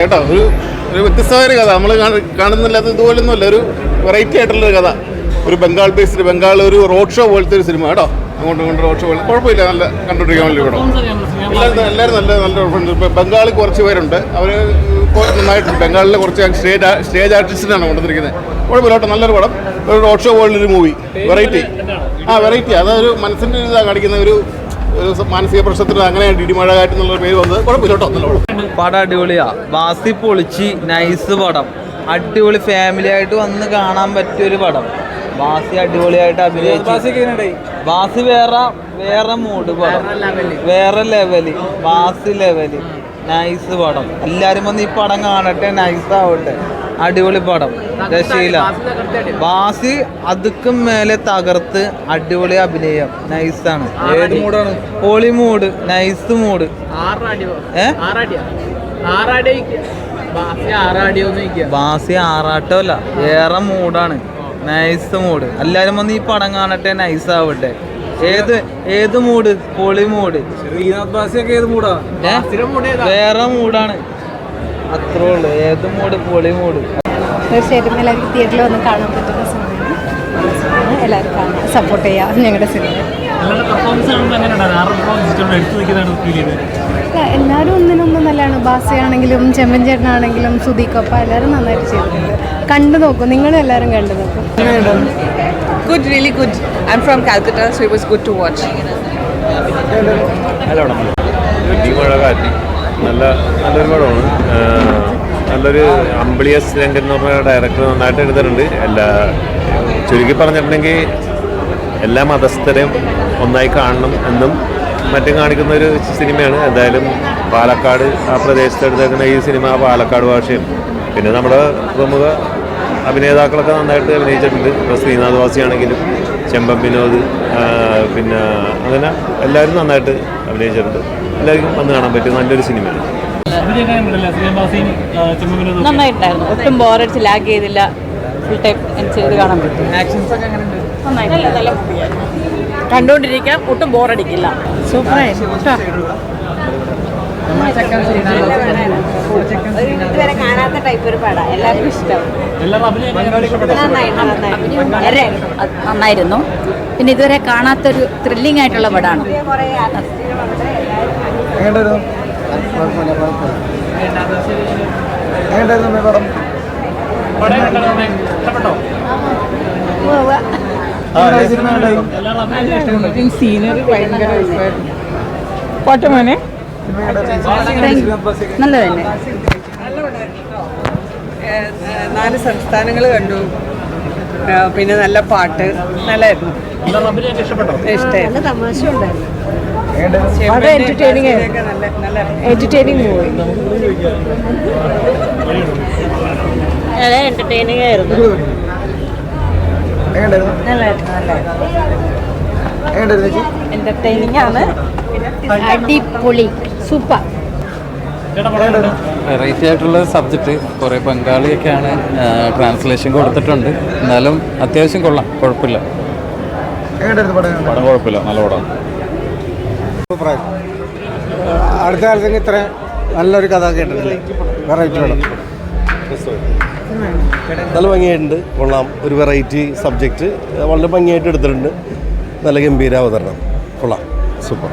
കേട്ടോ ഒരു വ്യത്യസ്തമായ കഥ നമ്മൾ കാണുന്നില്ലാത്ത ഇതുപോലൊന്നുമല്ല, ഒരു വെറൈറ്റി ആയിട്ടുള്ളൊരു കഥ. ഒരു ബംഗാൾ ബേസ്ഡ്, ബംഗാൾ ഒരു റോഡ് ഷോ പോലത്തെ ഒരു സിനിമ കേട്ടോ. അങ്ങോട്ട് റോഡ് ഷോ പോലെ കുഴപ്പമില്ല, നല്ല കണ്ടുപിടിക്കാൻ വേണ്ടി കേട്ടോ. എല്ലാവരും നല്ല കുഴപ്പമുണ്ട്. ഇപ്പം ബംഗാളിൽ കുറച്ച് പേരുണ്ട്, അവർ നന്നായിട്ടുണ്ട്. ബംഗാളിലെ കുറച്ച് സ്റ്റേജ് ആർട്ടിസ്റ്റിനാണ് കൊണ്ടുവന്നിരിക്കുന്നത്. കുഴപ്പമില്ല കേട്ടോ, നല്ലൊരു പടം. ഒരു റോഡ് ഷോ പോലുള്ളൊരു മൂവി, വെറൈറ്റി. വെറൈറ്റി, അതൊരു മനസ്സിൻ്റെ ഇതാണ് കാണിക്കുന്ന ഒരു മാനസിക പ്രശ്നത്തിന് അങ്ങനെ ഇടിമഴ കാറ്റെന്നുള്ള പേര് വന്നത്. കുഴപ്പമില്ല കേട്ടോ, നല്ല പടം. പടം അടിപൊളിയാ, ബാസി പൊളിച്ച്, നൈസ് പടം, അടിപൊളി. ഫാമിലി ആയിട്ട് വന്ന് കാണാൻ പറ്റിയൊരു പടം. ബാസി അടിപൊളിയായിട്ട് അഭിനയിച്ചു. ബാസി വേറെ മൂഡ് പടം, വേറെ ലെവല്, ബാസി ലെവല്, നൈസ് പടം. എല്ലാരും വന്ന് ഈ പടം കാണട്ടെ, നൈസ് ആവട്ടെ. അടിപൊളി പടം, രക്ഷയില്ല. ബാസി അതുക്കും മേലെ തകർത്ത്, അടിപൊളി അഭിനയം, നൈസാണ്. ഏത് മൂടാണ്? പൊളി മൂഡ്, നൈസ് മൂഡ്. ബാസി ആറാട്ടമല്ല, വേറെ മൂടാണ്, നൈസ് മൂഡ്. എല്ലാരും വന്ന് ഈ പടം കാണട്ടെ, നൈസ് ആവട്ടെ. ഏത് മൂഡ്? പൊളി മൂഡ്. വേറെ മൂടാണ്, അത്രേ ഉള്ളു. ഏത് മൂഡ്? പൊളി മൂഡ്. തീർച്ചയായിട്ടും എല്ലാവർക്കും തിയേറ്ററിൽ വന്ന് കാണാൻ പറ്റുന്ന സിനിമയാണ്. എല്ലാവരും കാണാൻ സപ്പോർട്ട് ചെയ്യുക ഞങ്ങളുടെ സിനിമ. എല്ലാവരും ഒന്നിനൊന്നും നല്ലതാണ്. ബാസിയാണെങ്കിലും ചെമ്മൻ ചേട്ടനാണെങ്കിലും സുധീക്കൊപ്പ എല്ലാവരും നന്നായിട്ട് ചെയ്തിട്ടുണ്ട്. കണ്ടു നോക്കൂ, നിങ്ങളും എല്ലാവരും കണ്ടു നോക്കും. Good, really good. I'm from Calcutta, so it was good to watch. നല്ലൊരു പടമാണ്. നല്ലൊരു അമ്പിളിയസ് രംഗൻ എന്ന് പറഞ്ഞ ഡയറക്ടർ നന്നായിട്ട് എടുത്തിട്ടുണ്ട്. ചുരുക്കി പറഞ്ഞിട്ടുണ്ടെങ്കിൽ എല്ലാ മതസ്ഥരെയും ഒന്നായി കാണണം എന്നും മറ്റും കാണിക്കുന്ന ഒരു സിനിമയാണ്. എന്തായാലും പാലക്കാട് ആ പ്രദേശത്ത് എടുത്തേക്കുന്ന ഈ സിനിമ പാലക്കാട് ഭാഷയും പിന്നെ നമ്മുടെ പ്രമുഖ അഭിനേതാക്കളൊക്കെ നന്നായിട്ട് അഭിനയിച്ചിട്ടുണ്ട്. ഇപ്പോൾ ശ്രീനാഥ് വാസിയാണെങ്കിലും ചെമ്പൻ വിനോദ്, പിന്നെ അങ്ങനെ എല്ലാവരും നന്നായിട്ട് അഭിനയിച്ചിട്ടുണ്ട്. എല്ലാവർക്കും വന്ന് കാണാൻ പറ്റിയ നല്ലൊരു സിനിമയാണ്. നന്നായിട്ടുണ്ടായിരുന്നു, ഒട്ടും ബോറടിച്ച് ലാഗ് ചെയ്തില്ല. ഫുൾ ടൈം ചെയ്ത് കാണാൻ പറ്റും. കണ്ടുകൊണ്ടിരിക്കാം, ഒട്ടും ബോറടിക്കില്ല. ഇതുവരെ കാണാത്ത ടൈപ്പ് ഒരു പടം, എല്ലാവർക്കും ഇഷ്ടം. നന്നായിരുന്നു. പിന്നെ ഇതുവരെ കാണാത്തൊരു ത്രില്ലിംഗ് ആയിട്ടുള്ള പടമാണ്. സീനറി ഭയങ്കര നല്ല തന്നെ. 4 സംസ്ഥാനങ്ങൾ കണ്ടു. പിന്നെ നല്ല പാട്ട്, നല്ലായിരുന്നു. ഇഷ്ടമായിരുന്നു. തമാശ ഉണ്ടായിരുന്നു. എന്റർടൈനിങ് ആയിരുന്നു. എന്റർടൈനിങ് ആണ്, അടിപൊളി, സൂപ്പർ. വെറൈറ്റി ആയിട്ടുള്ള സബ്ജക്റ്റ്. കുറേ ബംഗാളിയൊക്കെയാണ് ട്രാൻസ്ലേഷൻ കൊടുത്തിട്ടുണ്ട്. എന്നാലും അത്യാവശ്യം കൊള്ളാം, കുഴപ്പമില്ല. പടം കുഴപ്പമില്ല, നല്ല പടം. അടുത്ത കാലത്തേക്ക് ഇത്ര നല്ലൊരു കഥ കേട്ടിട്ടില്ല. വെറൈറ്റി പടം, നല്ല ഭംഗിയായിട്ടുണ്ട്, കൊള്ളാം. ഒരു വെറൈറ്റി സബ്ജക്റ്റ് വളരെ ഭംഗിയായിട്ട് എടുത്തിട്ടുണ്ട്. നല്ല ഗംഭീര അവതരണം, കൊള്ളാം, സൂപ്പർ.